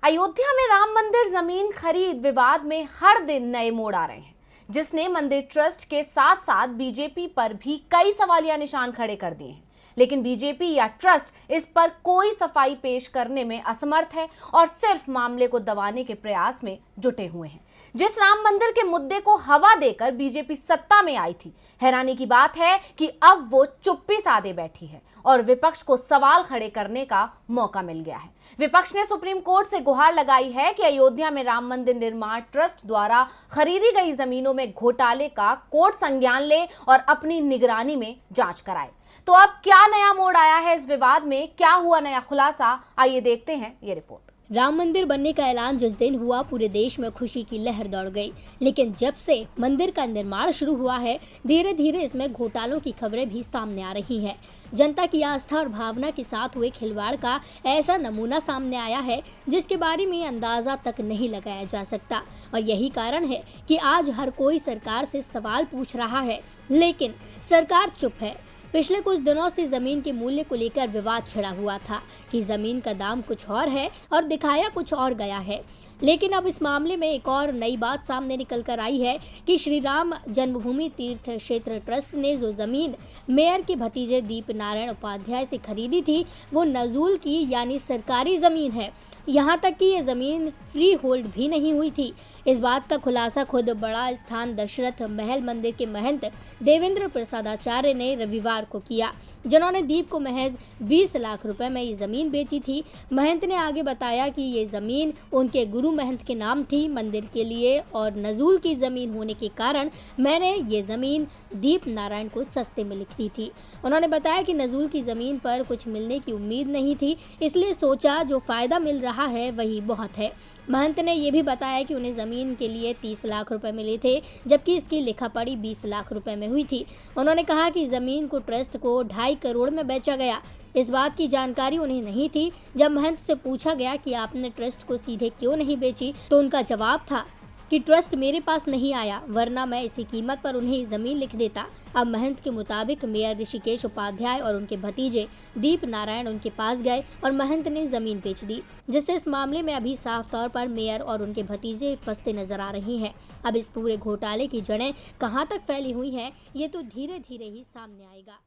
अयोध्या में राम मंदिर जमीन खरीद विवाद में हर दिन नए मोड़ आ रहे हैं, जिसने मंदिर ट्रस्ट के साथ साथ बीजेपी पर भी कई सवालिया निशान खड़े कर दिए हैं। लेकिन बीजेपी या ट्रस्ट इस पर कोई सफाई पेश करने में असमर्थ है और सिर्फ मामले को दबाने के प्रयास में जुटे हुए हैं। जिस राम मंदिर के मुद्दे को हवा देकर बीजेपी सत्ता में आई थी, हैरानी की बात है कि अब वो चुप्पी साधे बैठी है और विपक्ष को सवाल खड़े करने का मौका मिल गया है। विपक्ष ने सुप्रीम कोर्ट से गुहार लगाई है कि अयोध्या में राम मंदिर निर्माण ट्रस्ट द्वारा खरीदी गई जमीनों में घोटाले का कोर्ट संज्ञान ले और अपनी निगरानी में जांच कराए। तो अब क्या नया मोड़ आया है इस विवाद में, क्या हुआ नया खुलासा, आइए देखते हैं ये रिपोर्ट। राम मंदिर बनने का ऐलान जिस दिन हुआ, पूरे देश में खुशी की लहर दौड़ गई। लेकिन जब से मंदिर का निर्माण शुरू हुआ है, धीरे धीरे इसमें घोटालों की खबरें भी सामने आ रही हैं। जनता की आस्था और भावना के साथ हुए खिलवाड़ का ऐसा नमूना सामने आया है जिसके बारे में अंदाजा तक नहीं लगाया जा सकता। और यही कारण है कि आज हर कोई सरकार से सवाल पूछ रहा है, लेकिन सरकार चुप है। पिछले कुछ दिनों से जमीन के मूल्य को लेकर विवाद छिड़ा हुआ था कि जमीन का दाम कुछ और है और दिखाया कुछ और गया है। लेकिन अब इस मामले में एक और नई बात सामने निकल कर आई है कि श्री राम जन्मभूमि तीर्थ क्षेत्र ट्रस्ट ने जो जमीन मेयर के भतीजे दीप नारायण उपाध्याय से खरीदी थी, वो नजूल की यानी सरकारी जमीन है। यहाँ तक कि ये जमीन फ्री होल्ड भी नहीं हुई थी। इस बात का खुलासा खुद बड़ा स्थान दशरथ महल मंदिर के महंत देवेंद्र प्रसादाचार्य ने रविवार को किया, जिन्होंने दीप को महज 20 लाख रुपए में ये जमीन बेची थी। महंत ने आगे बताया कि ये जमीन उनके गुरु महंत के नाम थी मंदिर के लिए और नजूल की जमीन होने के कारण मैंने ये जमीन दीप नारायण को सस्ते में लिख दी थी। उन्होंने बताया कि नजूल की जमीन पर कुछ मिलने की उम्मीद नहीं थी, इसलिए सोचा जो फायदा मिल रहा है वही बहुत है। महंत ने यह भी बताया कि उन्हें ज़मीन के लिए 30 लाख रुपए मिले थे, जबकि इसकी लिखापढ़ी 20 लाख रुपए में हुई थी। उन्होंने कहा कि ज़मीन को ट्रस्ट को 2.5 करोड़ में बेचा गया। इस बात की जानकारी उन्हें नहीं थी। जब महंत से पूछा गया कि आपने ट्रस्ट को सीधे क्यों नहीं बेची, तो उनका जवाब था कि ट्रस्ट मेरे पास नहीं आया, वरना मैं इसी कीमत पर उन्हें ज़मीन लिख देता। अब महंत के मुताबिक मेयर ऋषिकेश उपाध्याय और उनके भतीजे दीप नारायण उनके पास गए और महंत ने ज़मीन बेच दी, जिससे इस मामले में अभी साफ तौर पर मेयर और उनके भतीजे फंसते नजर आ रही हैं। अब इस पूरे घोटाले की जड़ें कहां तक फैली हुई हैं, ये तो धीरे धीरे ही सामने आएगा।